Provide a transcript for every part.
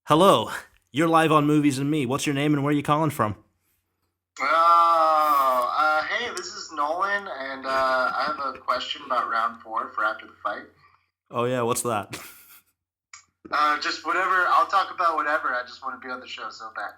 Hello, you're live on Movies and Me. What's your name and where are you calling from? Hey, this is Nolan, and I have a question about round four for after the fight. Oh yeah, what's that? Just whatever. I'll talk about whatever. I just want to be on the show so bad.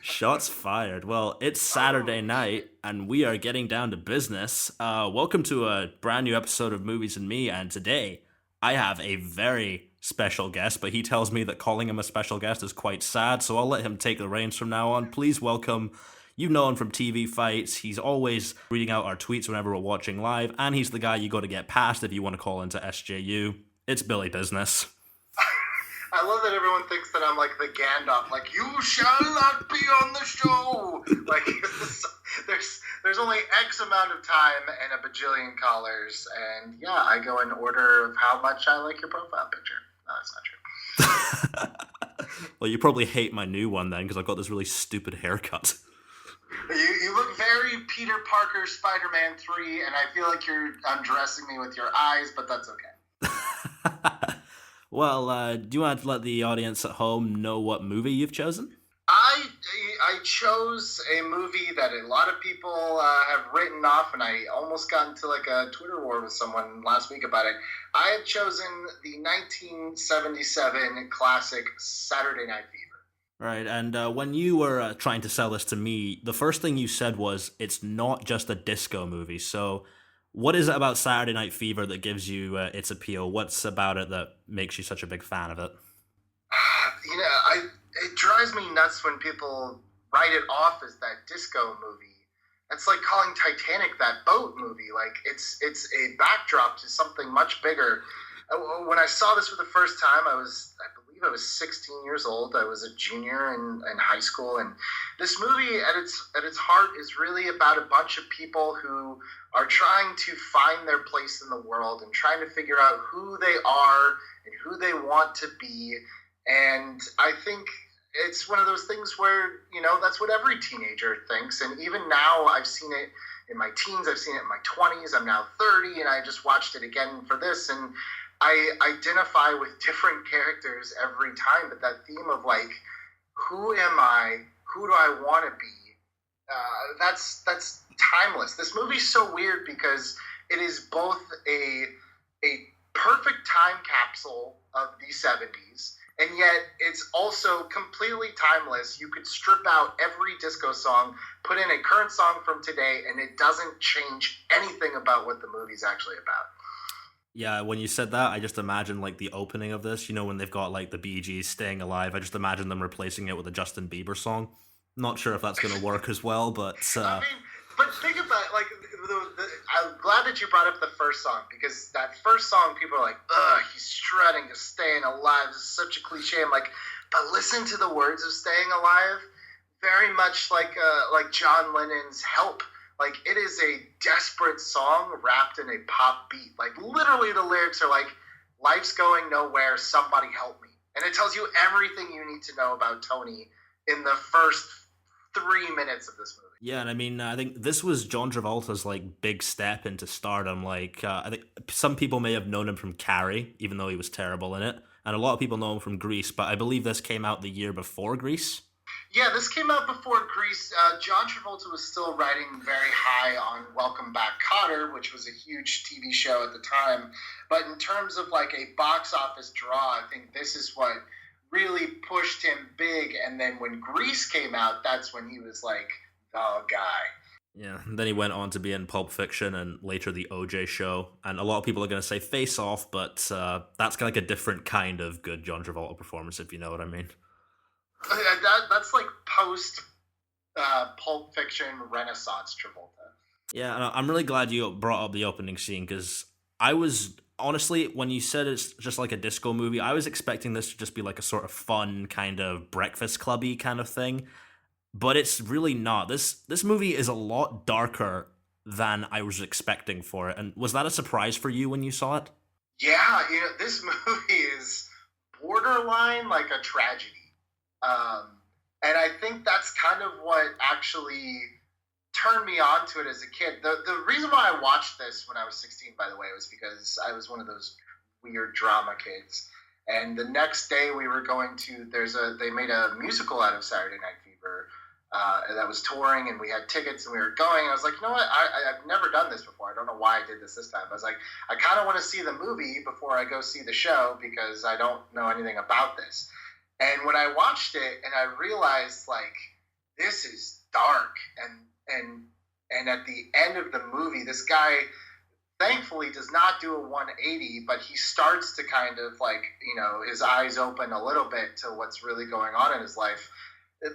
Shots fired. Well, it's Oh Saturday night shit! and we are getting down to business. Welcome to a brand new episode of Movies and Me, and today I have a very special guest, but he tells me that calling him a special guest is quite sad, so I'll let him take the reins from now on. Please welcome. You know him from TV fights. He's always reading out our tweets whenever we're watching live, and he's the guy you got to get past if you want to call into SJU. It's Billy Business. I love that everyone thinks that I'm like the Gandalf, like you shall not be on the show. Like there's only X amount of time and a bajillion callers, and yeah, I go in order of how much I like your profile picture. No, that's not true. Well, you probably hate my new one then because I've got this really stupid haircut. You look very Peter Parker Spider-Man 3, and I feel like you're undressing me with your eyes, but that's okay. Well, do you want to let the audience at home know what movie you've chosen? I I chose a movie that a lot of people have written off, and I almost got into like a Twitter war with someone last week about it. I have chosen the 1977 classic Saturday Night Fever. Right, and when you were trying to sell this to me, the first thing you said was it's not just a disco movie. So, what is it about Saturday Night Fever that gives you its appeal? What's about it that makes you such a big fan of it? It drives me nuts when people write it off as that disco movie. It's like calling Titanic that boat movie. Like it's a backdrop to something much bigger. When I saw this for the first time, I believe I was 16 years old. I was a junior in high school, and this movie at its heart is really about a bunch of people who are trying to find their place in the world and trying to figure out who they are and who they want to be. And I think it's one of those things where, that's what every teenager thinks. And even now, I've seen it in my teens, I've seen it in my 20s. I'm now 30, and I just watched it again for this. And I identify with different characters every time. But that theme of, like, who am I? Who do I want to be? That's timeless. This movie's so weird because it is both a perfect time capsule of the 70s, and yet it's also completely timeless. You could strip out every disco song, put in a current song from today, and it doesn't change anything about what the movie's actually about. Yeah, when you said that, I just imagine like the opening of this. You know, when they've got like the Bee Gees Staying Alive. I just imagine them replacing it with a Justin Bieber song. Not sure if that's going to work as well, but I mean, but think about it, like, I'm glad that you brought up the first song, because that first song, people are like, ugh, he's shredding to Staying Alive. This is such a cliche. I'm like, but listen to the words of Staying Alive. Very much like John Lennon's Help. Like, it is a desperate song wrapped in a pop beat. Like, literally the lyrics are like, life's going nowhere, somebody help me. And it tells you everything you need to know about Tony in the first 3 minutes of this movie. yeah, and I mean, I think this was John Travolta's like big step into stardom. Like, I think some people may have known him from Carrie, even though he was terrible in it, and a lot of people know him from Grease. But I believe this came out the year before Grease. Yeah, this came out before Grease. John Travolta was still riding very high on Welcome Back, Kotter, which was a huge TV show at the time. But in terms of like a box office draw, I think this is what really pushed him big. And then when Grease came out, that's when he was like the guy. Yeah, and then he went on to be in Pulp Fiction and later the OJ Show. And a lot of people are going to say Face Off, but that's like a different kind of good John Travolta performance, if you know what I mean. That's like post Pulp Fiction Renaissance Travolta. Yeah, and I'm really glad you brought up the opening scene because I was honestly, when you said it's just like a disco movie, I was expecting this to just be like a sort of fun kind of breakfast clubby kind of thing, but it's really not. This movie is a lot darker than I was expecting for it. And was that a surprise for you when you saw it? Yeah, this movie is borderline like a tragedy. And I think that's kind of what actually turned me on to it as a kid. The reason why I watched this when I was 16, by the way, was because I was one of those weird drama kids. And the next day we were going to, they made a musical out of Saturday Night Fever that was touring, and we had tickets and we were going. I was like, you know what? I've never done this before. I don't know why I did this time. I was like, I kind of want to see the movie before I go see the show because I don't know anything about this. And when I watched it and I realized, like, this is dark, and at the end of the movie, this guy thankfully does not do a 180, but he starts to kind of, like, you know, his eyes open a little bit to what's really going on in his life.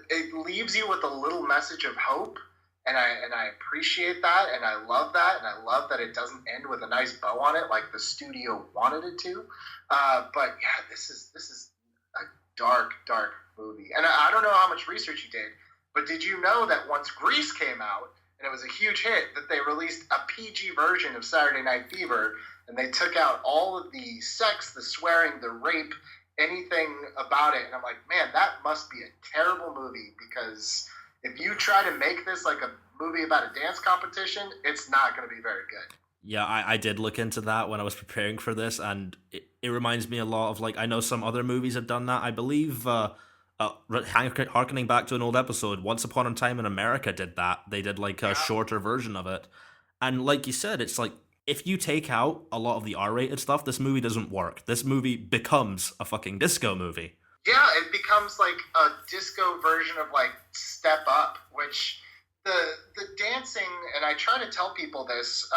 It leaves you with a little message of hope, and I appreciate that, and I love that, and I love that it doesn't end with a nice bow on it like the studio wanted it to. But yeah, this is a dark movie, and I don't know how much research you did, but did you know that once Grease came out and it was a huge hit, that they released a PG version of Saturday Night Fever, and they took out all of the sex, the swearing, the rape, anything about it. And I'm like, man, that must be a terrible movie, because if you try to make this like a movie about a dance competition, it's not going to be very good. Yeah, I did look into that when I was preparing for this, and it reminds me a lot of, like, I know some other movies have done that. I believe, harkening back to an old episode, Once Upon a Time in America did that. They did, like, a shorter version of it. And like you said, it's like, if you take out a lot of the R-rated stuff, this movie doesn't work. This movie becomes a fucking disco movie. Yeah, it becomes like a disco version of, like, Step Up, which the dancing, and I try to tell people this,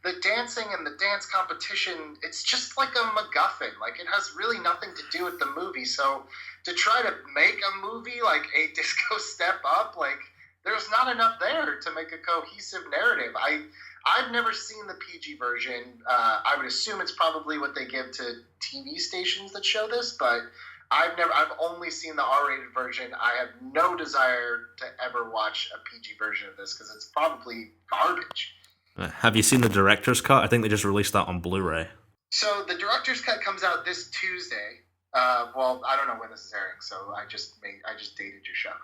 the dancing and the dance competition, it's just like a MacGuffin. Like, it has really nothing to do with the movie. So to try to make a movie like a disco Step Up, like, there's not enough there to make a cohesive narrative. I've never seen the PG version. I would assume it's probably what they give to TV stations that show this, but I've only seen the R-rated version. I have no desire to ever watch a PG version of this because it's probably garbage. Have you seen the director's cut? I think they just released that on Blu-ray. So the director's cut comes out this Tuesday. Well, I don't know when this is airing, so I just dated your show.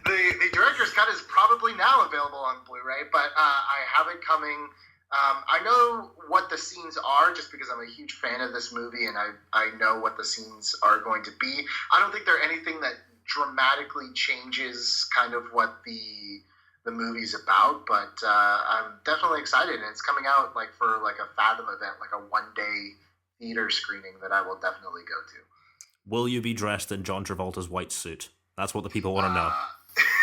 The director's cut is probably now available on Blu-ray, but I have it coming. I know what the scenes are just because I'm a huge fan of this movie, and I know what the scenes are going to be. I don't think they're anything that dramatically changes kind of what the movie's about, but I'm definitely excited, and it's coming out like for like a Fathom event, like a one-day theater screening that I will definitely go to. Will you be dressed in John Travolta's white suit? That's what the people want to know.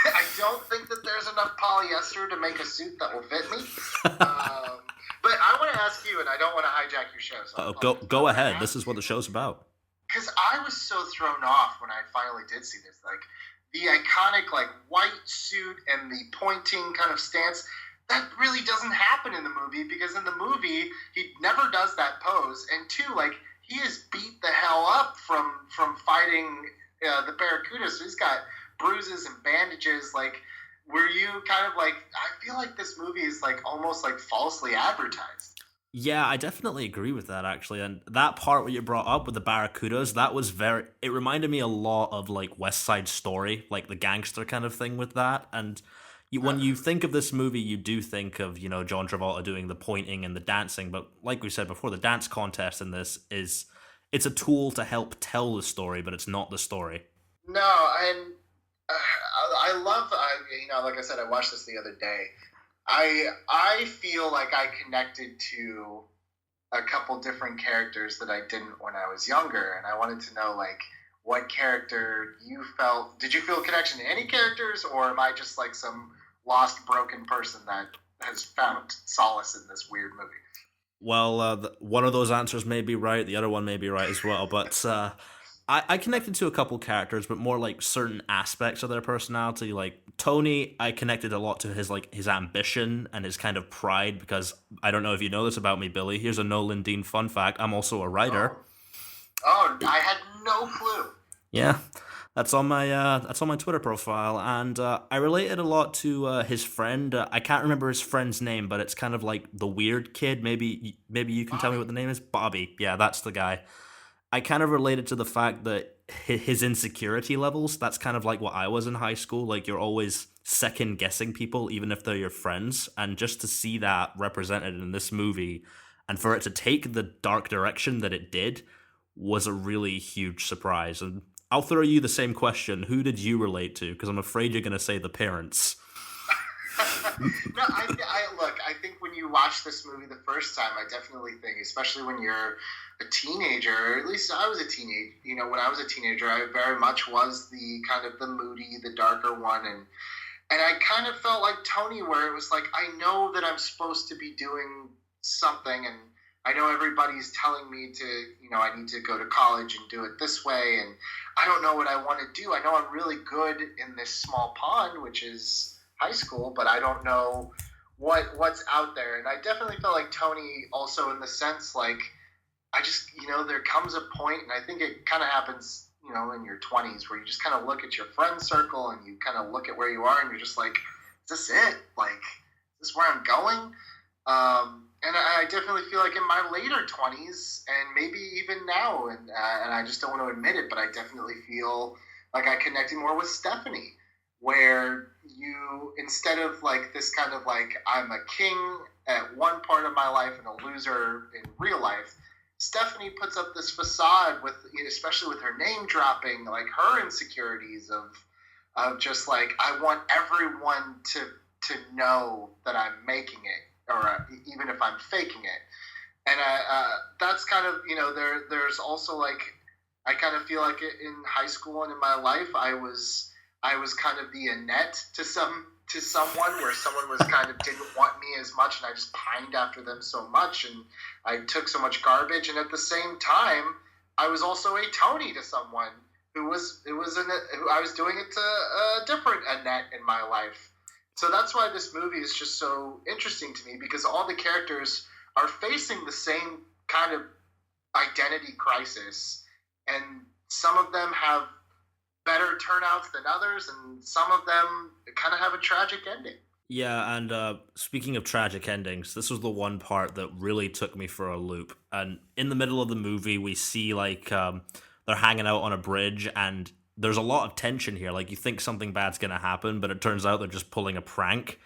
I don't think that there's enough polyester to make a suit that will fit me. But I want to ask you, and I don't want to hijack your show. So go ahead. This is what the show's about. Because I was so thrown off when I finally did see this. Like, the iconic, like, white suit and the pointing kind of stance, that really doesn't happen in the movie, because in the movie, he never does that pose. And two, like, he is beat the hell up from fighting the Barracuda, so he's got bruises and bandages. Like, were you kind of like, I feel like this movie is like almost like falsely advertised. Yeah, I definitely agree with that, actually. And that part where you brought up with the Barracudas, that was it reminded me a lot of like West Side Story, like the gangster kind of thing with that. And when you think of this movie, you do think of, you know, John Travolta doing the pointing and the dancing. But like we said before, the dance contest in this it's a tool to help tell the story, but it's not the story. No, and I love, you know, like I said, I watched this the other day. I feel like I connected to a couple different characters that I didn't when I was younger, and I wanted to know, like, what character you felt. Did you feel a connection to any characters, or am I just like some lost, broken person that has found solace in this weird movie? Well, one of those answers may be right, the other one may be right as well, but I connected to a couple characters, but more like certain aspects of their personality. Like Tony, I connected a lot to his ambition and his kind of pride, because I don't know if you know this about me, Billy. Here's a Nolan Dean fun fact. I'm also a writer. Oh, I had no clue. Yeah, that's on my Twitter profile, and I related a lot to his friend. I can't remember his friend's name, but it's kind of like the weird kid. Maybe you can tell me what the name is. Bobby. Yeah, that's the guy. I kind of related to the fact that his insecurity levels, that's kind of like what I was in high school. Like, you're always second-guessing people, even if they're your friends. And just to see that represented in this movie, and for it to take the dark direction that it did was a really huge surprise. And I'll throw you the same question. Who did you relate to? Because I'm afraid you're going to say the parents. No, I think when you watch this movie the first time, I definitely think, especially when you're a teenager, or at least I was a teenager, when I was a teenager, I very much was the kind of the moody, the darker one, and I kind of felt like Tony, where it was like, I know that I'm supposed to be doing something, and I know everybody's telling me to, I need to go to college and do it this way, and I don't know what I want to do. I know I'm really good in this small pond, which is high school, but I don't know what's out there. And I definitely felt like Tony also, in the sense, like, I just, there comes a point, and I think it kind of happens, in your 20s, where you just kind of look at your friend circle and you kind of look at where you are and you're just like, is this it? Like, is this where I'm going? And I definitely feel like in my later 20s, and maybe even now, and I just don't want to admit it, but I definitely feel like I connected more with Stephanie, where you, instead of like this kind of like, I'm a king at one part of my life and a loser in real life, Stephanie puts up this facade with, especially with her name dropping, like her insecurities of just like, I want everyone to know that I'm making it, or even if I'm faking it. And that's kind of, there's also like, I kind of feel like in high school and in my life, I was kind of the Annette to someone, where someone was kind of didn't want me as much, and I just pined after them so much, and I took so much garbage. And at the same time, I was also a Tony to someone who I was doing it to a different Annette in my life. So that's why this movie is just so interesting to me, because all the characters are facing the same kind of identity crisis, and some of them have better turnouts than others, and some of them kind of have a tragic ending. Yeah, and speaking of tragic endings, this was the one part that really took me for a loop. And in the middle of the movie, we see like they're hanging out on a bridge, and there's a lot of tension here. Like, you think something bad's gonna happen, but it turns out they're just pulling a prank.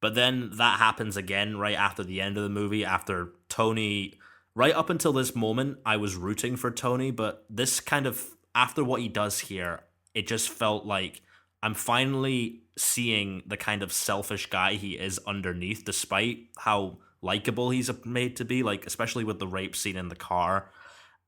But then that happens again right after the end of the movie, after Tony. Right up until this moment, I was rooting for Tony, but this kind of, after what he does here, it just felt like I'm finally seeing the kind of selfish guy he is underneath, despite how likable he's made to be, like, especially with the rape scene in the car.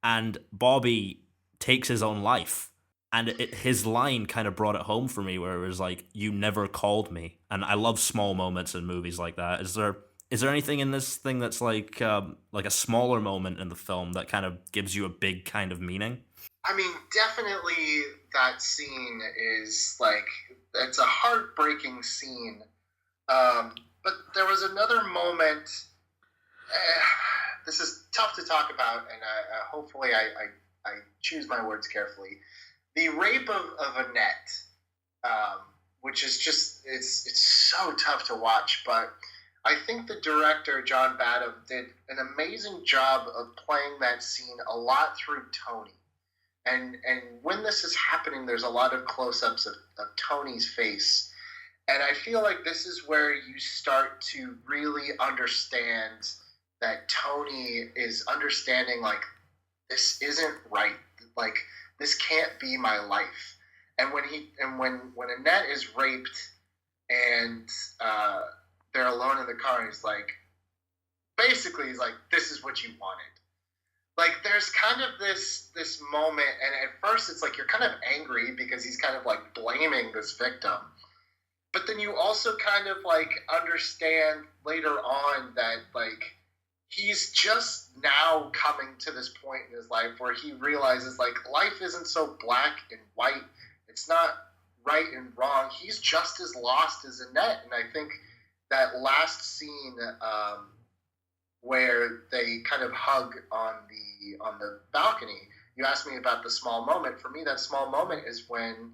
And Bobby takes his own life. And his line kind of brought it home for me, where it was like, you never called me. And I love small moments in movies like that. Is there anything in this thing that's like a smaller moment in the film that kind of gives you a big kind of meaning? I mean, definitely that scene is like, it's a heartbreaking scene. But there was another moment. This is tough to talk about, and hopefully I choose my words carefully. The rape of Annette, which is just, it's so tough to watch, but I think the director, John Badham, did an amazing job of playing that scene a lot through Tony. And when this is happening, there's a lot of close-ups of Tony's face. And I feel like this is where you start to really understand that Tony is understanding, like, this isn't right. Like, this can't be my life. And when Annette is raped and they're alone in the car, he's like, this is what you wanted. Like, there's kind of this moment, and at first it's like you're kind of angry because he's kind of like blaming this victim. But then you also kind of like understand later on that like he's just now coming to this point in his life where he realizes like life isn't so black and white. It's not right and wrong. He's just as lost as Annette. And I think that last scene where they kind of hug on the balcony, you asked me about the small moment. For me, that small moment is when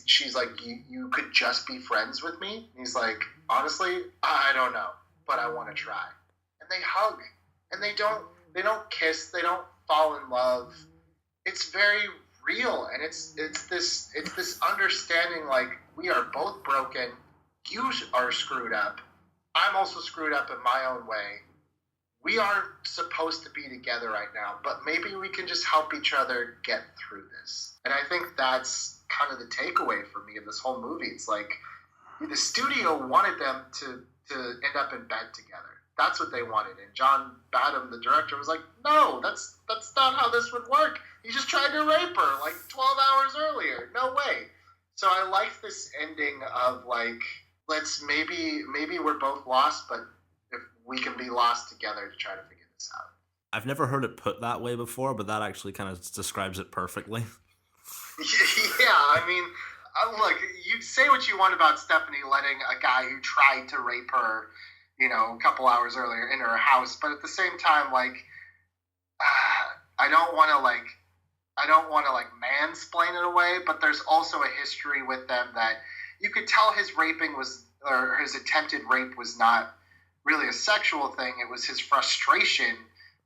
she's like, you could just be friends with me. And he's like, honestly, I don't know, but I want to try. And they hug, and they don't kiss, they don't fall in love. It's very real, and it's this understanding, like, we are both broken. You are screwed up. I'm also screwed up in my own way. we aren't supposed to be together right now, but maybe we can just help each other get through this. And I think that's kind of the takeaway for me of this whole movie. It's like the studio wanted them to end up in bed together. That's what they wanted. And John Badham, the director, was like, no, that's not how this would work. He just tried to rape her like 12 hours earlier. No way. So I like this ending of like, let's maybe we're both lost, but if we can be lost together to try to figure this out. I've never heard it put that way before, but that actually kind of describes it perfectly. Yeah, I mean, look, you say what you want about Stephanie letting a guy who tried to rape her, a couple hours earlier in her house, but at the same time, like, I don't want to mansplain it away, but there's also a history with them that you could tell his attempted rape was not really a sexual thing. It was his frustration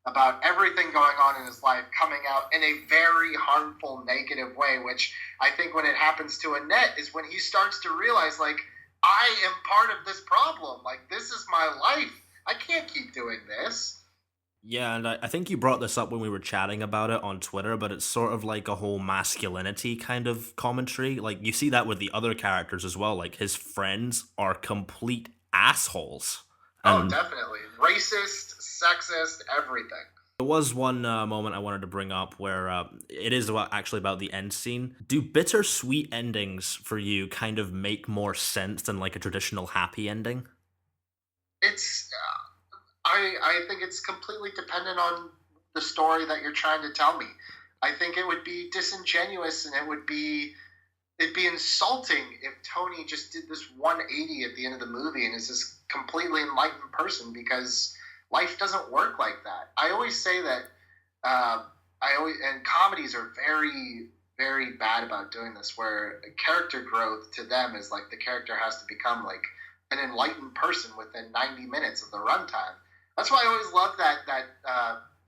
about everything going on in his life coming out in a very harmful, negative way, which I think when it happens to Annette is when he starts to realize, like, I am part of this problem. Like, this is my life. I can't keep doing this. Yeah, and I think you brought this up when we were chatting about it on Twitter, but it's sort of like a whole masculinity kind of commentary. Like, you see that with the other characters as well. Like, his friends are complete assholes. Oh, definitely. Racist, sexist, everything. There was one moment I wanted to bring up where it is actually about the end scene. Do bittersweet endings for you kind of make more sense than like a traditional happy ending? It's... I think it's completely dependent on the story that you're trying to tell me. I think it would be disingenuous and it'd be insulting if Tony just did this 180 at the end of the movie and is this completely enlightened person, because life doesn't work like that. I always say that and comedies are very, very bad about doing this, where character growth to them is like the character has to become like an enlightened person within 90 minutes of the runtime. That's why I always love that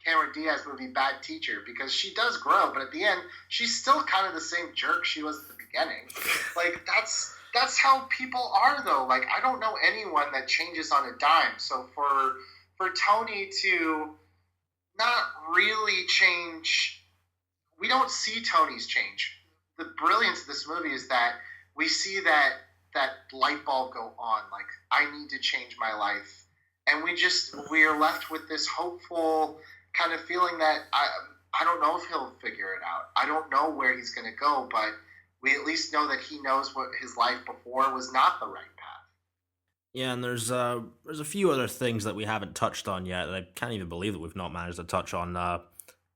Cameron Diaz movie, Bad Teacher, because she does grow, but at the end, she's still kind of the same jerk she was at the beginning. Like, that's how people are, though. Like, I don't know anyone that changes on a dime. So for Tony to not really change, we don't see Tony's change. The brilliance of this movie is that we see that light bulb go on. Like, I need to change my life. And we're left with this hopeful kind of feeling that I don't know if he'll figure it out. I don't know where he's going to go, but we at least know that he knows what his life before was not the right path. Yeah, and there's a few other things that we haven't touched on yet that I can't even believe that we've not managed to touch on.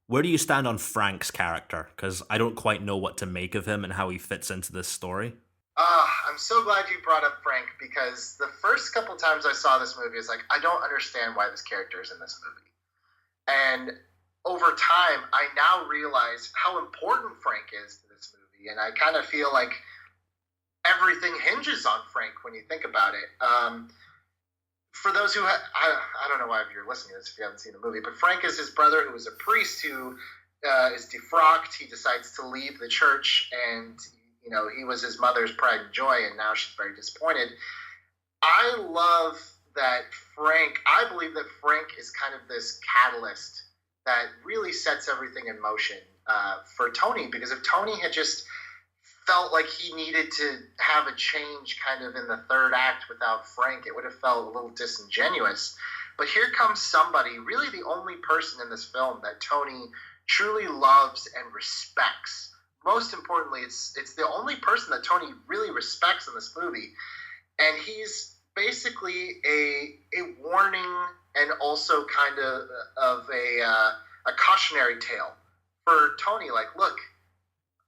Where do you stand on Frank's character? Because I don't quite know what to make of him and how he fits into this story. I'm so glad you brought up Frank, because the first couple times I saw this movie, it's like, I don't understand why this character is in this movie. And over time, I now realize how important Frank is to this movie. And I kind of feel like everything hinges on Frank when you think about it. For those who, I don't know why you're listening to this if you haven't seen the movie, but Frank is his brother who is a priest who is defrocked. He decides to leave the church, and he was his mother's pride and joy, and now she's very disappointed. I love that I believe that Frank is kind of this catalyst that really sets everything in motion for Tony, because if Tony had just felt like he needed to have a change kind of in the third act without Frank, it would have felt a little disingenuous. But here comes somebody, really the only person in this film that Tony truly loves and respects. Most importantly, it's the only person that Tony really respects in this movie. And he's basically a warning and also kind of a cautionary tale for Tony. Like, look,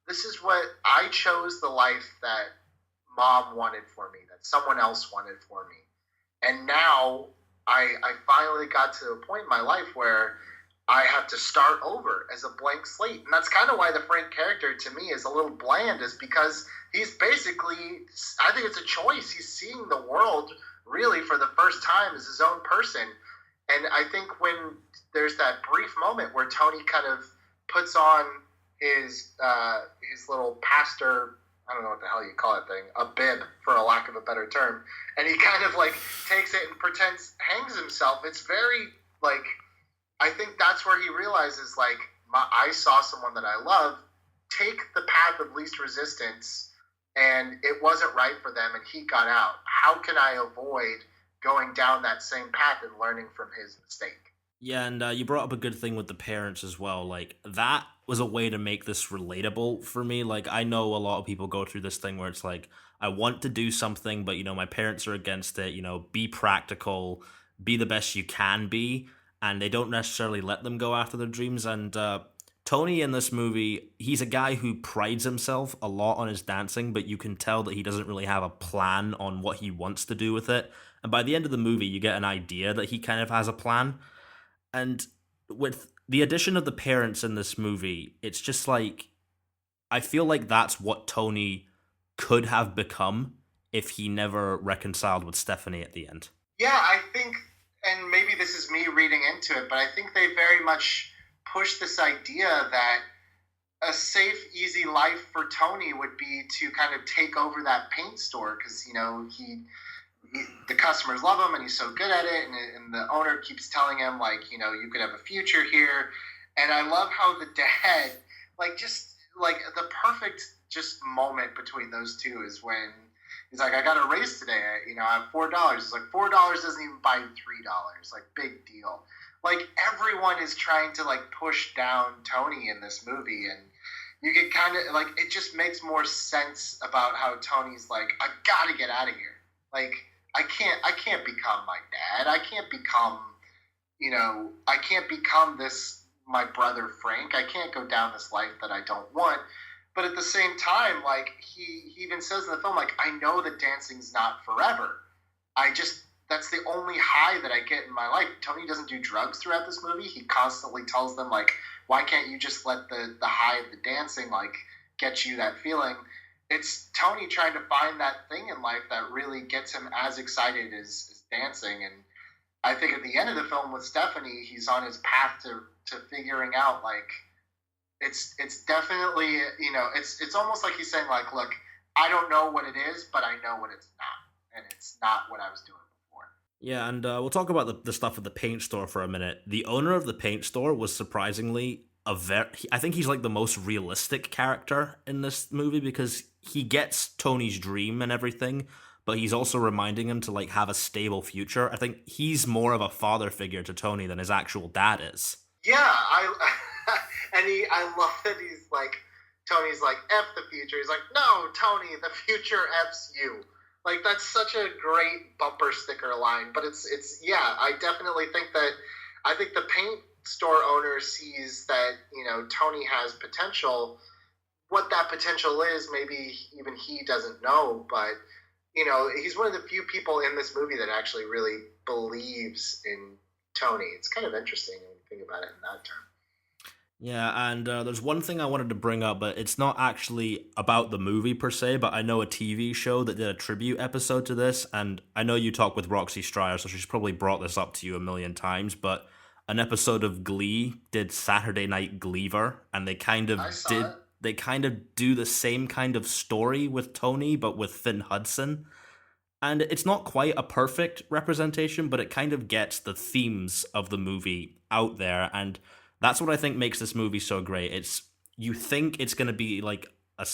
this is what I chose, the life that Mom wanted for me, that someone else wanted for me. And now I finally got to a point in my life where I have to start over as a blank slate. And that's kind of why the Frank character to me is a little bland, is because he's basically, I think it's a choice. He's seeing the world really for the first time as his own person. And I think when there's that brief moment where Tony kind of puts on his little pastor, I don't know what the hell you call it thing, a bib for a lack of a better term, and he kind of like takes it and hangs himself. It's very Like, I think that's where he realizes, like, I saw someone that I love take the path of least resistance, and it wasn't right for them, and he got out. How can I avoid going down that same path and learning from his mistake? Yeah, and you brought up a good thing with the parents as well. Like, that was a way to make this relatable for me. Like, I know a lot of people go through this thing where it's like, I want to do something, but, my parents are against it. Be practical, be the best you can be. And they don't necessarily let them go after their dreams. And Tony in this movie, he's a guy who prides himself a lot on his dancing, but you can tell that he doesn't really have a plan on what he wants to do with it. And by the end of the movie, you get an idea that he kind of has a plan. And with the addition of the parents in this movie, it's just like, I feel like that's what Tony could have become if he never reconciled with Stephanie at the end. Yeah, I think, and maybe this is me reading into it, but I think they very much push this idea that a safe, easy life for Tony would be to kind of take over that paint store because, the customers love him and he's so good at it, and the owner keeps telling him, like, you could have a future here. And I love how the dad, like, just like the perfect just moment between those two is when he's like, I got a raise today, I have $4. It's like, $4 doesn't even buy you $3, like, big deal. Like, everyone is trying to, like, push down Tony in this movie, and you get kind of like, it just makes more sense about how Tony's like, I gotta get out of here. Like, I can't become my dad. I can't become this, my brother Frank. I can't go down this life that I don't want. But at the same time, like, he even says in the film, like, I know that dancing's not forever. That's the only high that I get in my life. Tony doesn't do drugs throughout this movie. He constantly tells them, like, why can't you just let the high of the dancing, like, get you that feeling? It's Tony trying to find that thing in life that really gets him as excited as dancing. And I think at the end of the film with Stephanie, he's on his path to figuring out, like, it's definitely, it's almost like he's saying, like, look, I don't know what it is, but I know what it's not. And it's not what I was doing before. Yeah, and we'll talk about the stuff at the paint store for a minute. The owner of the paint store was surprisingly I think he's like the most realistic character in this movie because he gets Tony's dream and everything, but he's also reminding him to, like, have a stable future. I think he's more of a father figure to Tony than his actual dad is. Yeah, I love that he's like, Tony's like, F the future. He's like, no, Tony, the future F's you. Like, that's such a great bumper sticker line. But it's yeah, I definitely think that, I think the paint store owner sees that, Tony has potential. What that potential is, maybe even he doesn't know, but, he's one of the few people in this movie that actually really believes in Tony. It's kind of interesting when you think about it in that term. Yeah, and there's one thing I wanted to bring up, but it's not actually about the movie per se, but I know a TV show that did a tribute episode to this, and I know you talk with Roxy Striar, so she's probably brought this up to you a million times, but an episode of Glee did Saturday Night Gleaver, and they kind of do the same kind of story with Tony, but with Finn Hudson. And it's not quite a perfect representation, but it kind of gets the themes of the movie out there, and that's what I think makes this movie so great. You think it's going to be like a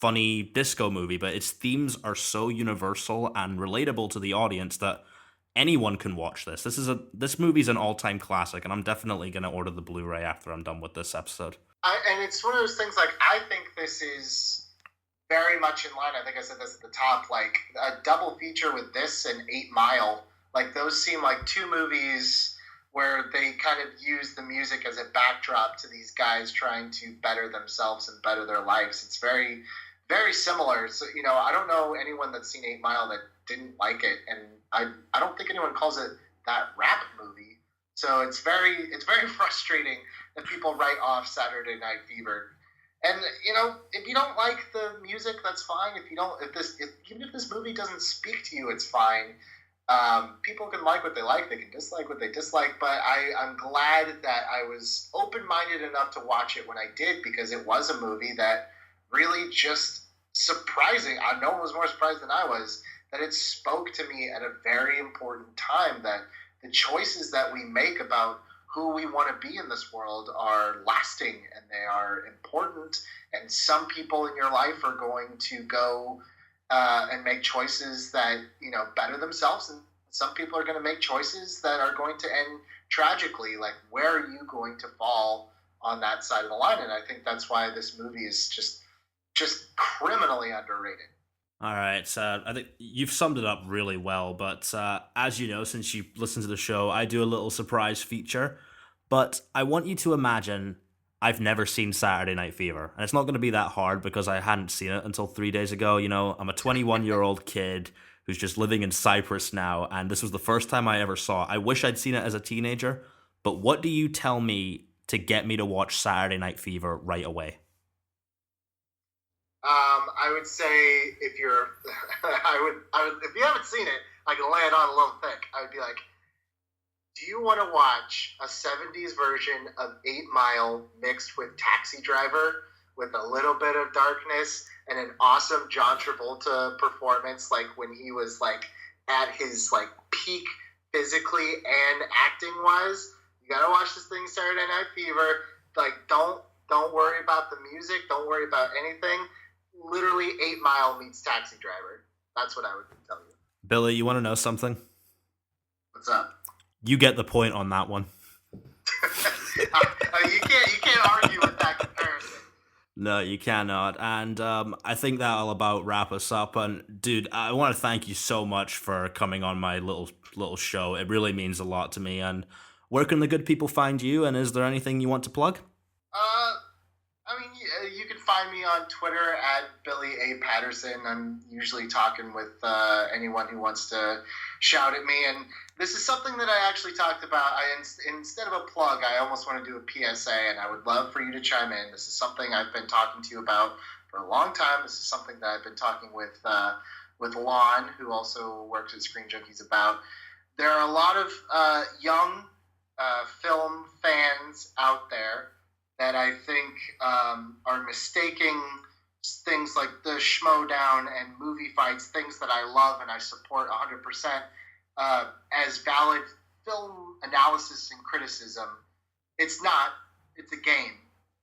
funny disco movie, but its themes are so universal and relatable to the audience that anyone can watch this. This movie's an all-time classic, and I'm definitely going to order the Blu-ray after I'm done with this episode. And it's one of those things, like, I think this is very much in line. I think I said this at the top, like, a double feature with this and 8 Mile. Like, those seem like two movies where they kind of use the music as a backdrop to these guys trying to better themselves and better their lives. It's very, very similar. So, I don't know anyone that's seen 8 Mile that didn't like it, and I don't think anyone calls it that rap movie. So it's very frustrating that people write off Saturday Night Fever. And, if you don't like the music, that's fine. Even if this movie doesn't speak to you, it's fine. People can like what they like, they can dislike what they dislike, but I'm glad that I was open-minded enough to watch it when I did, because it was a movie that really just surprising. No one was more surprised than I was that it spoke to me at a very important time, that the choices that we make about who we want to be in this world are lasting and they are important. And some people in your life are going to go and make choices that, better themselves. And some people are going to make choices that are going to end tragically. Like, where are you going to fall on that side of the line? And I think that's why this movie is just criminally underrated. All right, I think you've summed it up really well, but as you know, since you listen to the show, I do a little surprise feature, but I want you to imagine I've never seen Saturday Night Fever, and it's not going to be that hard because I hadn't seen it until 3 days ago. I'm a 21-year-old kid who's just living in Cyprus now, and this was the first time I ever saw it. I wish I'd seen it as a teenager, but what do you tell me to get me to watch Saturday Night Fever right away? I would say if you're, if you haven't seen it, I can lay it on a little thick. I would be like, do you want to watch a 70s version of 8 Mile mixed with Taxi Driver with a little bit of darkness and an awesome John Travolta performance, like when he was like at his like peak physically and acting wise? You gotta watch this thing, Saturday Night Fever. Like, don't worry about the music. Don't worry about anything. Literally 8 Mile meets Taxi Driver. That's what I would tell you. Billy, you want to know something? What's up? You get the point on that one. You can't argue with that comparison. No, you cannot. And I think that'll about wrap us up. And dude, I want to thank you so much for coming on my little show. It really means a lot to me. And where can the good people find you? And is there anything you want to plug? You can find me on Twitter at Billy A. Patterson. I'm usually talking with anyone who wants to shout at me. And this is something that I actually talked about. Instead of a plug, I almost want to do a PSA, and I would love for you to chime in. This is something I've been talking to you about for a long time. This is something that I've been talking with Lon, who also works at Screen Junkies, about. There are a lot of young film fans out there that I think are mistaking things like the Schmodown and movie fights, things that I love and I support 100%, as valid film analysis and criticism. It's not. It's a game.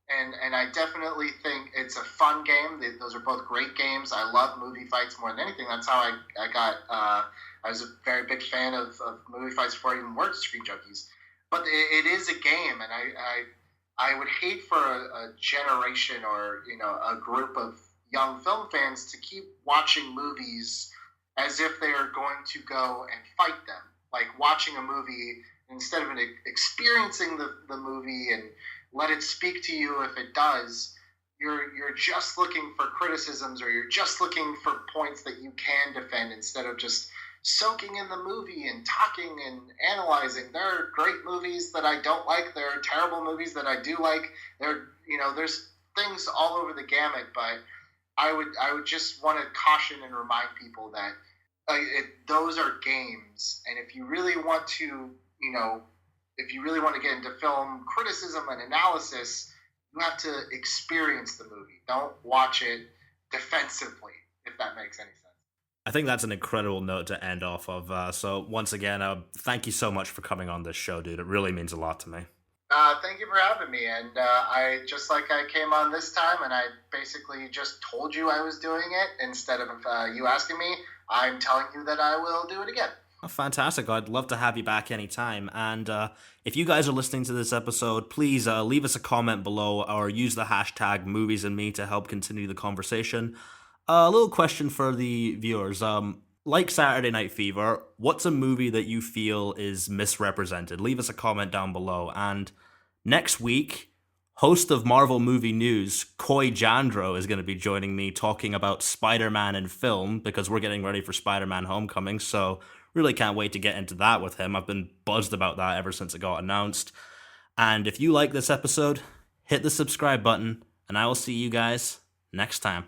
And I definitely think it's a fun game. Those are both great games. I love movie fights more than anything. That's how I was a very big fan of movie fights before I even worked at Screen Junkies. But it is a game, and I would hate for a generation or a group of young film fans to keep watching movies as if they are going to go and fight them. Like watching a movie, instead of experiencing the movie and let it speak to you if it does, you're just looking for criticisms, or you're just looking for points that you can defend instead of just soaking in the movie and talking and analyzing. There are great movies that I don't like. There are terrible movies that I do like. There's things all over the gamut, but I would just want to caution and remind people that those are games, and if you really want to, get into film criticism and analysis, you have to experience the movie. Don't watch it defensively, if that makes any sense. I think that's an incredible note to end off of. So once again, thank you so much for coming on this show, dude. It really means a lot to me. Thank you for having me. And I just like I came on this time, and I basically just told you I was doing it instead of you asking me. I'm telling you that I will do it again. Oh, fantastic. I'd love to have you back anytime. And if you guys are listening to this episode, please leave us a comment below or use the hashtag #MoviesAndMe to help continue the conversation. A little question for the viewers. Like Saturday Night Fever, what's a movie that you feel is misrepresented? Leave us a comment down below. And next week, host of Marvel Movie News, Coy Jandreau, is going to be joining me talking about Spider-Man in film, because we're getting ready for Spider-Man Homecoming, so really can't wait to get into that with him. I've been buzzed about that ever since it got announced. And if you like this episode, hit the subscribe button, and I will see you guys next time.